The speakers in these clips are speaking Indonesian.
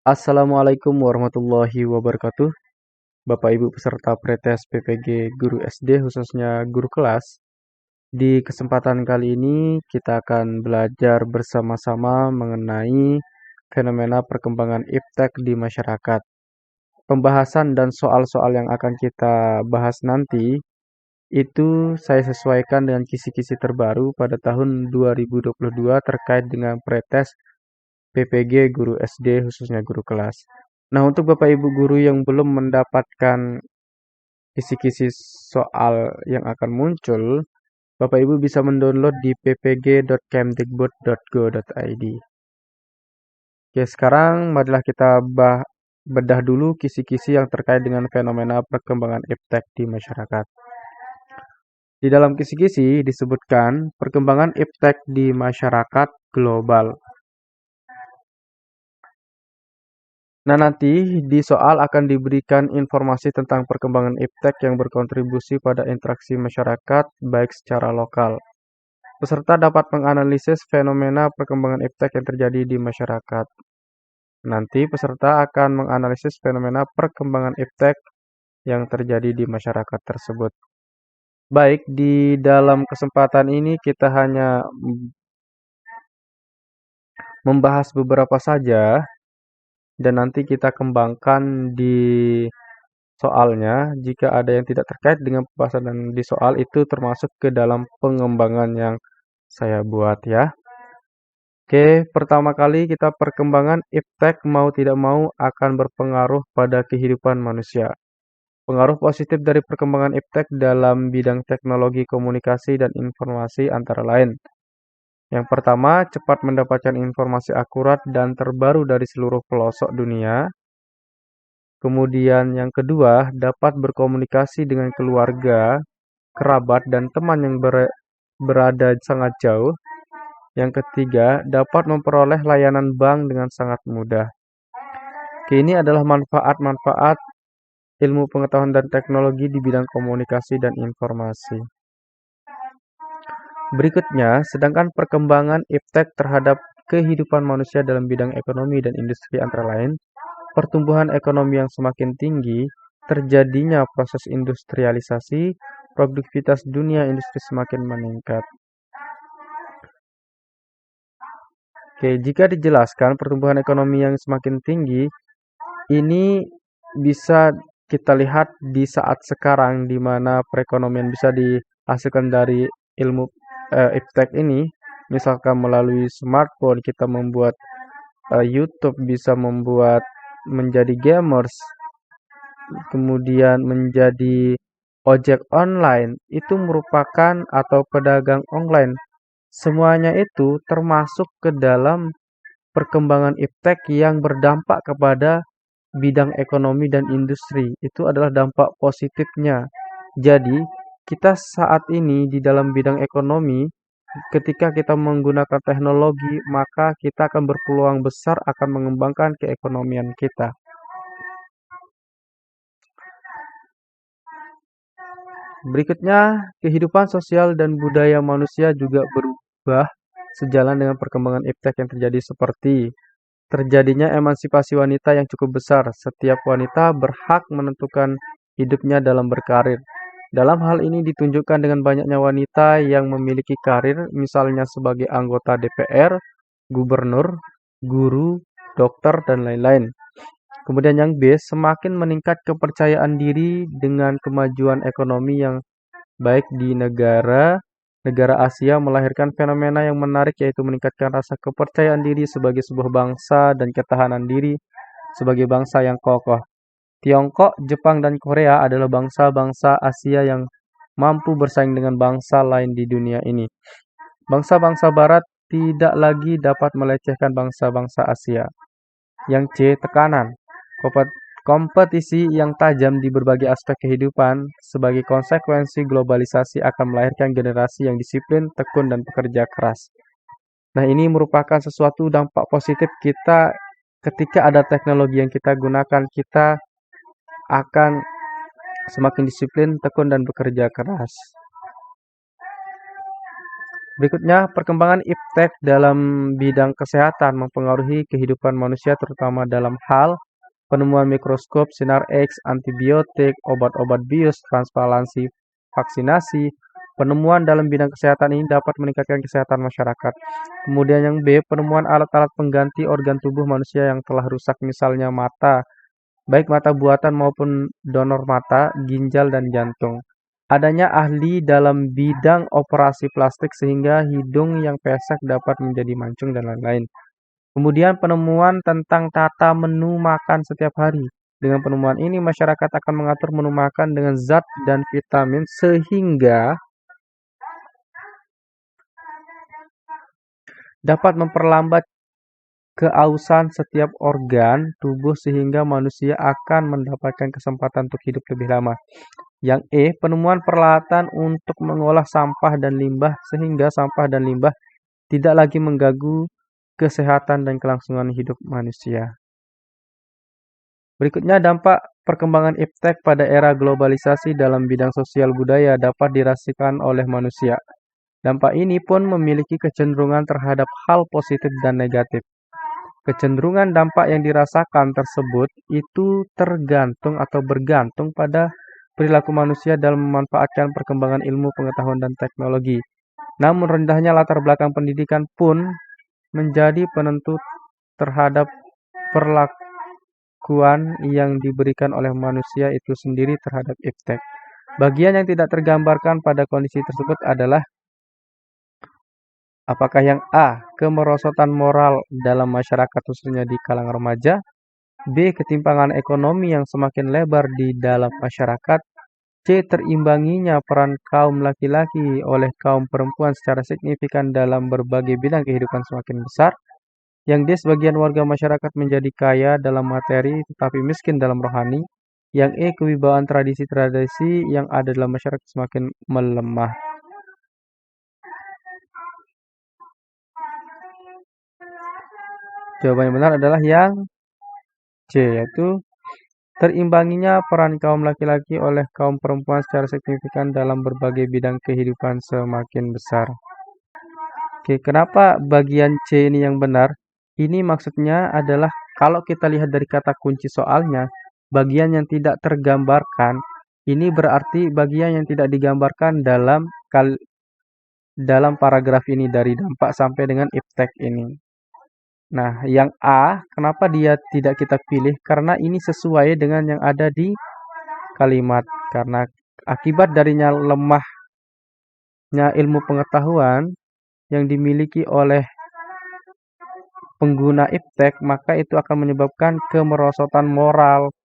Assalamualaikum warahmatullahi wabarakatuh. Bapak Ibu peserta Pretest PPG Guru SD khususnya guru kelas. Di kesempatan kali ini kita akan belajar bersama-sama mengenai fenomena perkembangan iptek di masyarakat. Pembahasan dan soal-soal yang akan kita bahas nanti itu saya sesuaikan dengan kisi-kisi terbaru pada tahun 2022 terkait dengan Pretest PPG Guru SD khususnya guru kelas. Nah, untuk Bapak Ibu guru yang belum mendapatkan kisi-kisi soal yang akan muncul, Bapak Ibu bisa mendownload di ppg.kemdikbud.go.id. Oke, sekarang marilah kita bedah dulu kisi-kisi yang terkait dengan fenomena perkembangan iptek di masyarakat. Di dalam kisi-kisi disebutkan perkembangan iptek di masyarakat global. Nah, nanti di soal akan diberikan informasi tentang perkembangan iptek yang berkontribusi pada interaksi masyarakat, baik secara lokal. Peserta dapat menganalisis fenomena perkembangan iptek yang terjadi di masyarakat. Nanti peserta akan menganalisis fenomena perkembangan iptek yang terjadi di masyarakat tersebut. Baik, di dalam kesempatan ini kita hanya membahas beberapa saja dan nanti kita kembangkan di soalnya. Jika ada yang tidak terkait dengan pembahasan dan di soal itu termasuk ke dalam pengembangan yang saya buat ya. Oke, pertama kali kita perkembangan iptek mau tidak mau akan berpengaruh pada kehidupan manusia. Pengaruh positif dari perkembangan iptek dalam bidang teknologi komunikasi dan informasi antara lain. Yang pertama, cepat mendapatkan informasi akurat dan terbaru dari seluruh pelosok dunia. Kemudian yang kedua, dapat berkomunikasi dengan keluarga, kerabat, dan teman yang berada sangat jauh. Yang ketiga, dapat memperoleh layanan bank dengan sangat mudah. Ini adalah manfaat-manfaat ilmu pengetahuan dan teknologi di bidang komunikasi dan informasi. Berikutnya, sedangkan perkembangan iptek terhadap kehidupan manusia dalam bidang ekonomi dan industri antara lain, pertumbuhan ekonomi yang semakin tinggi, terjadinya proses industrialisasi, produktivitas dunia industri semakin meningkat. Oke, jika dijelaskan pertumbuhan ekonomi yang semakin tinggi, ini bisa kita lihat di saat sekarang di mana perekonomian bisa dihasilkan dari ilmu iptek ini. Misalkan melalui smartphone kita membuat YouTube, bisa membuat menjadi gamers, kemudian menjadi ojek online, itu merupakan atau pedagang online. Semuanya itu termasuk ke dalam perkembangan iptek yang berdampak kepada bidang ekonomi dan industri. Itu adalah dampak positifnya. Jadi, kita saat ini di dalam bidang ekonomi, ketika kita menggunakan teknologi, maka kita akan berpeluang besar akan mengembangkan keekonomian kita. Berikutnya, kehidupan sosial dan budaya manusia juga berubah sejalan dengan perkembangan iptek yang terjadi seperti terjadinya emansipasi wanita yang cukup besar. Setiap wanita berhak menentukan hidupnya dalam berkarir. Dalam hal ini ditunjukkan dengan banyaknya wanita yang memiliki karir, misalnya sebagai anggota DPR, gubernur, guru, dokter, dan lain-lain. Kemudian yang B, semakin meningkat kepercayaan diri dengan kemajuan ekonomi yang baik di negara Asia melahirkan fenomena yang menarik yaitu meningkatkan rasa kepercayaan diri sebagai sebuah bangsa dan ketahanan diri sebagai bangsa yang kokoh. Tiongkok, Jepang, dan Korea adalah bangsa-bangsa Asia yang mampu bersaing dengan bangsa lain di dunia ini. Bangsa-bangsa Barat tidak lagi dapat melecehkan bangsa-bangsa Asia. Yang C, tekanan. Kompetisi yang tajam di berbagai aspek kehidupan sebagai konsekuensi globalisasi akan melahirkan generasi yang disiplin, tekun, dan pekerja keras. Nah, ini merupakan sesuatu dampak positif kita ketika ada teknologi yang kita gunakan, kita akan semakin disiplin, tekun, dan bekerja keras. Berikutnya, perkembangan iptek dalam bidang kesehatan mempengaruhi kehidupan manusia terutama dalam hal penemuan mikroskop, sinar X, antibiotik, obat-obat bius, transparansi, vaksinasi. Penemuan dalam bidang kesehatan ini dapat meningkatkan kesehatan masyarakat. Kemudian yang B, penemuan alat-alat pengganti organ tubuh manusia yang telah rusak, misalnya mata, baik mata buatan maupun donor mata, ginjal, dan jantung. Adanya ahli dalam bidang operasi plastik sehingga hidung yang pesek dapat menjadi mancung dan lain-lain. Kemudian penemuan tentang tata menu makan setiap hari. Dengan penemuan ini masyarakat akan mengatur menu makan dengan zat dan vitamin sehingga dapat memperlambat keausan setiap organ tubuh sehingga manusia akan mendapatkan kesempatan untuk hidup lebih lama. Yang E, penemuan peralatan untuk mengolah sampah dan limbah sehingga sampah dan limbah tidak lagi mengganggu kesehatan dan kelangsungan hidup manusia. Berikutnya, dampak perkembangan iptek pada era globalisasi dalam bidang sosial budaya dapat dirasakan oleh manusia. Dampak ini pun memiliki kecenderungan terhadap hal positif dan negatif. Kecenderungan dampak yang dirasakan tersebut itu tergantung atau bergantung pada perilaku manusia dalam memanfaatkan perkembangan ilmu pengetahuan dan teknologi. Namun rendahnya latar belakang pendidikan pun menjadi penentu terhadap perlakuan yang diberikan oleh manusia itu sendiri terhadap iptek. Bagian yang tidak tergambarkan pada kondisi tersebut adalah apakah yang A, kemerosotan moral dalam masyarakat khususnya di kalangan remaja, B, ketimpangan ekonomi yang semakin lebar di dalam masyarakat, C, terimbanginya peran kaum laki-laki oleh kaum perempuan secara signifikan dalam berbagai bidang kehidupan semakin besar, yang D, sebagian warga masyarakat menjadi kaya dalam materi tetapi miskin dalam rohani, yang E, kewibawaan tradisi-tradisi yang ada dalam masyarakat semakin melemah. Jawaban yang benar adalah yang C, yaitu terimbanginya peran kaum laki-laki oleh kaum perempuan secara signifikan dalam berbagai bidang kehidupan semakin besar. Oke, kenapa bagian C ini yang benar? Ini maksudnya adalah kalau kita lihat dari kata kunci soalnya, bagian yang tidak tergambarkan, ini berarti bagian yang tidak digambarkan dalam paragraf ini dari dampak sampai dengan iptek ini. Nah, yang A, kenapa dia tidak kita pilih? Karena ini sesuai dengan yang ada di kalimat. Karena akibat darinya lemahnya ilmu pengetahuan yang dimiliki oleh pengguna iptek, maka itu akan menyebabkan kemerosotan moral.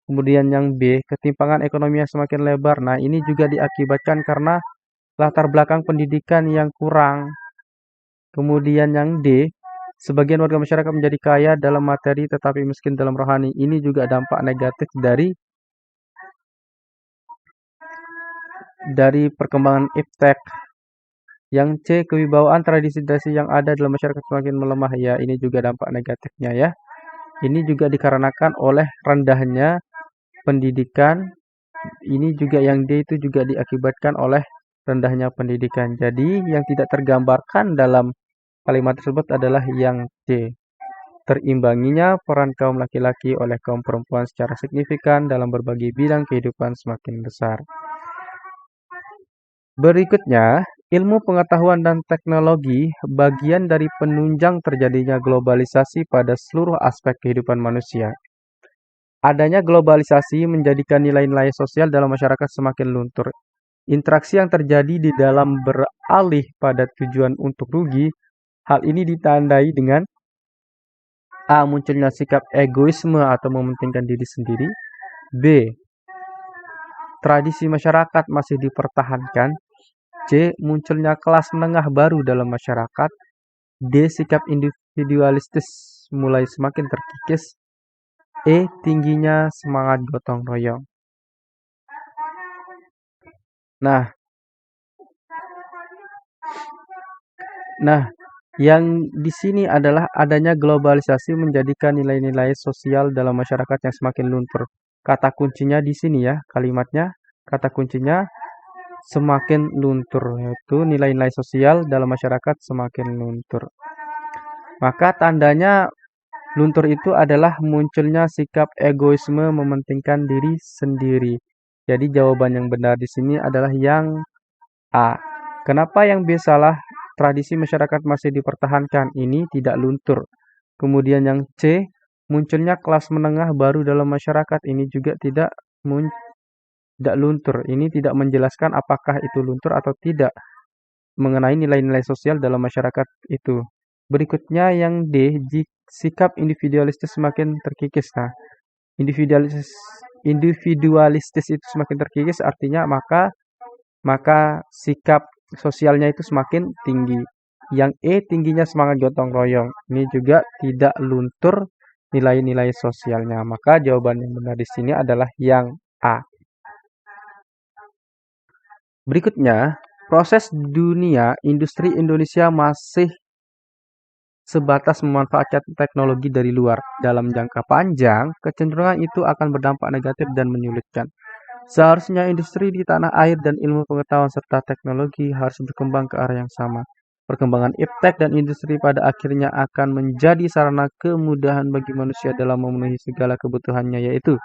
Kemudian yang B, ketimpangan ekonomi yang semakin lebar. Nah, ini juga diakibatkan karena latar belakang pendidikan yang kurang. Kemudian yang D, sebagian warga masyarakat menjadi kaya dalam materi tetapi miskin dalam rohani. Ini juga dampak negatif dari perkembangan iptek. Yang C, kewibawaan tradisi-tradisi yang ada dalam masyarakat semakin melemah. Ya, ini juga dampak negatifnya ya. Ini juga dikarenakan oleh rendahnya pendidikan. Ini juga yang D itu juga diakibatkan oleh rendahnya pendidikan. Jadi, yang tidak tergambarkan dalam kalimat tersebut adalah yang C. Terimbanginya peran kaum laki-laki oleh kaum perempuan secara signifikan dalam berbagai bidang kehidupan semakin besar. Berikutnya, ilmu pengetahuan dan teknologi bagian dari penunjang terjadinya globalisasi pada seluruh aspek kehidupan manusia. Adanya globalisasi menjadikan nilai-nilai sosial dalam masyarakat semakin luntur. Interaksi yang terjadi di dalam beralih pada tujuan untuk rugi, hal ini ditandai dengan A, munculnya sikap egoisme atau mementingkan diri sendiri. B, tradisi masyarakat masih dipertahankan. C, munculnya kelas menengah baru dalam masyarakat. D, sikap individualistis mulai semakin terkikis. E, tingginya semangat gotong royong. Nah, yang di sini adalah adanya globalisasi menjadikan nilai-nilai sosial dalam masyarakat yang semakin luntur. Kata kuncinya di sini ya, kalimatnya, kata kuncinya semakin luntur, yaitu nilai-nilai sosial dalam masyarakat semakin luntur. Maka tandanya luntur itu adalah munculnya sikap egoisme mementingkan diri sendiri. Jadi jawaban yang benar di sini adalah yang A. Kenapa yang B salah? Tradisi masyarakat masih dipertahankan, ini tidak luntur. Kemudian yang C, munculnya kelas menengah baru dalam masyarakat, ini juga tidak luntur. Ini tidak menjelaskan apakah itu luntur atau tidak mengenai nilai-nilai sosial dalam masyarakat itu. Berikutnya yang D, sikap individualistis semakin terkikis. Nah, individualistis itu semakin terkikis artinya maka sikap sosialnya itu semakin tinggi. Yang E, tingginya semangat gotong royong. Ini juga tidak luntur nilai-nilai sosialnya. Maka jawaban yang benar di sini adalah yang A. Berikutnya, proses dunia industri Indonesia masih sebatas memanfaatkan teknologi dari luar. Dalam jangka panjang, kecenderungan itu akan berdampak negatif dan menyulitkan. Seharusnya industri di tanah air dan ilmu pengetahuan serta teknologi harus berkembang ke arah yang sama. Perkembangan iptek dan industri pada akhirnya akan menjadi sarana kemudahan bagi manusia dalam memenuhi segala kebutuhannya, yaitu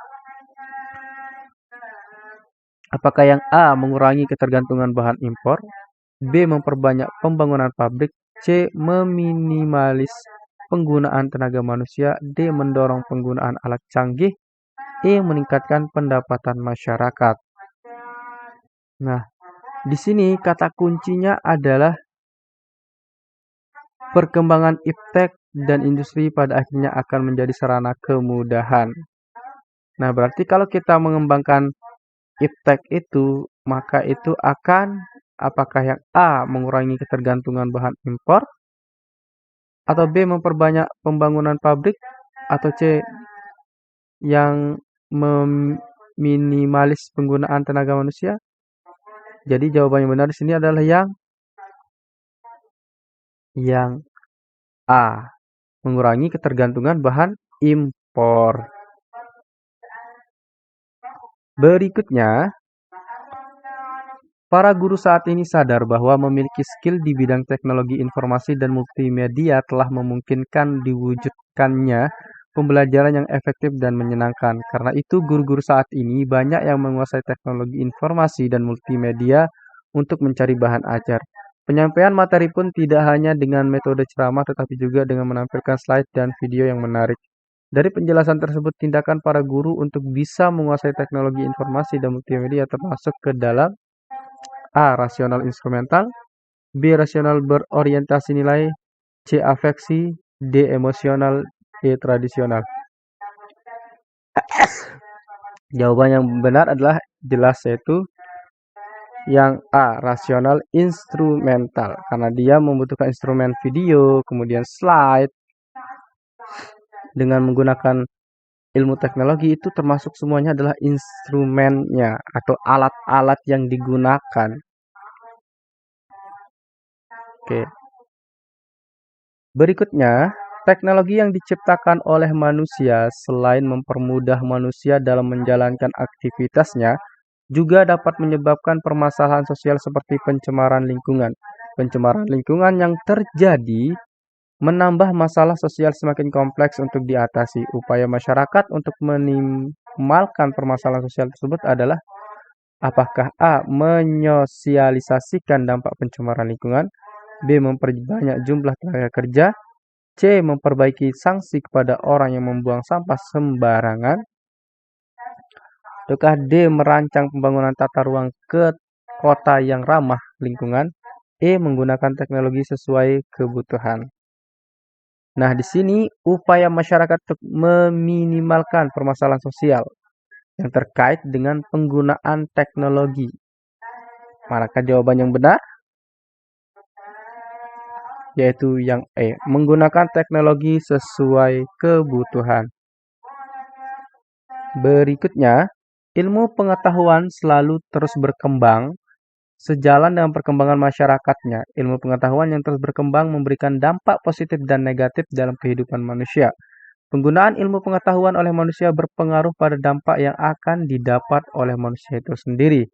apakah yang A, mengurangi ketergantungan bahan impor, B, memperbanyak pembangunan pabrik, C, meminimalis penggunaan tenaga manusia, D, mendorong penggunaan alat canggih, E, meningkatkan pendapatan masyarakat. Nah, di sini kata kuncinya adalah perkembangan iptek dan industri pada akhirnya akan menjadi sarana kemudahan. Nah, berarti kalau kita mengembangkan iptek itu, maka itu akan apakah yang A, mengurangi ketergantungan bahan impor, atau B, memperbanyak pembangunan pabrik, atau C, yang meminimalis penggunaan tenaga manusia. Jadi jawaban yang benar di sini adalah yang A, mengurangi ketergantungan bahan impor. Berikutnya, para guru saat ini sadar bahwa memiliki skill di bidang teknologi informasi dan multimedia telah memungkinkan diwujudkannya pembelajaran yang efektif dan menyenangkan. Karena itu, guru-guru saat ini banyak yang menguasai teknologi informasi dan multimedia untuk mencari bahan ajar. Penyampaian materi pun tidak hanya dengan metode ceramah, tetapi juga dengan menampilkan slide dan video yang menarik. Dari penjelasan tersebut, tindakan para guru untuk bisa menguasai teknologi informasi dan multimedia termasuk ke dalam A, rasional instrumental, B, rasional berorientasi nilai, C, afeksi, D, emosional, E, tradisional. Jawaban yang benar adalah jelas, yaitu yang A, rasional instrumental, karena dia membutuhkan instrumen video, kemudian slide. Dengan menggunakan ilmu teknologi itu termasuk semuanya adalah instrumennya atau alat-alat yang digunakan. Oke. Berikutnya, teknologi yang diciptakan oleh manusia selain mempermudah manusia dalam menjalankan aktivitasnya, juga dapat menyebabkan permasalahan sosial seperti pencemaran lingkungan. Pencemaran lingkungan yang terjadi menambah masalah sosial semakin kompleks untuk diatasi. Upaya masyarakat untuk minimalkan permasalahan sosial tersebut adalah apakah A, menyosialisasikan dampak pencemaran lingkungan, B, memperbanyak jumlah tenaga kerja, C, memperbaiki sanksi kepada orang yang membuang sampah sembarangan, ataukah D, merancang pembangunan tata ruang ke kota yang ramah lingkungan, E, menggunakan teknologi sesuai kebutuhan. Nah, di sini upaya masyarakat untuk meminimalkan permasalahan sosial yang terkait dengan penggunaan teknologi. Manakah jawaban yang benar? Yaitu yang E, menggunakan teknologi sesuai kebutuhan. Berikutnya, ilmu pengetahuan selalu terus berkembang sejalan dengan perkembangan masyarakatnya. Ilmu pengetahuan yang terus berkembang memberikan dampak positif dan negatif dalam kehidupan manusia. Penggunaan ilmu pengetahuan oleh manusia berpengaruh pada dampak yang akan didapat oleh manusia itu sendiri.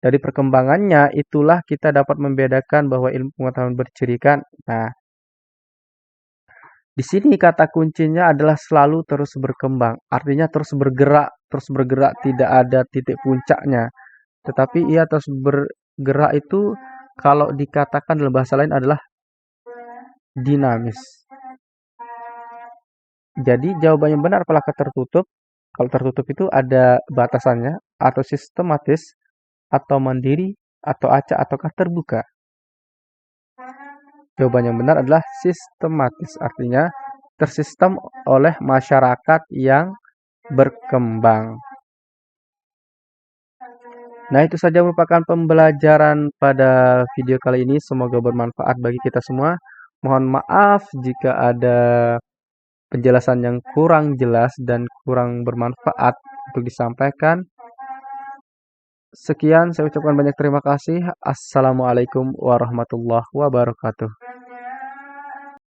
Dari perkembangannya itulah kita dapat membedakan bahwa ilmu pengetahuan bercirikan. Nah, di sini kata kuncinya adalah selalu terus berkembang. Artinya terus bergerak tidak ada titik puncaknya. Tetapi ia terus bergerak itu kalau dikatakan dalam bahasa lain adalah dinamis. Jadi jawaban yang benar apakah tertutup? Kalau tertutup itu ada batasannya, atau sistematis, atau mandiri, atau acak, ataukah terbuka. Jawaban yang benar adalah sistematis, artinya tersistem oleh masyarakat yang berkembang. Nah, itu saja merupakan pembelajaran pada video kali ini. Semoga bermanfaat bagi kita semua. Mohon maaf jika ada penjelasan yang kurang jelas dan kurang bermanfaat untuk disampaikan. Sekian, saya ucapkan banyak terima kasih. Assalamualaikum warahmatullahi wabarakatuh.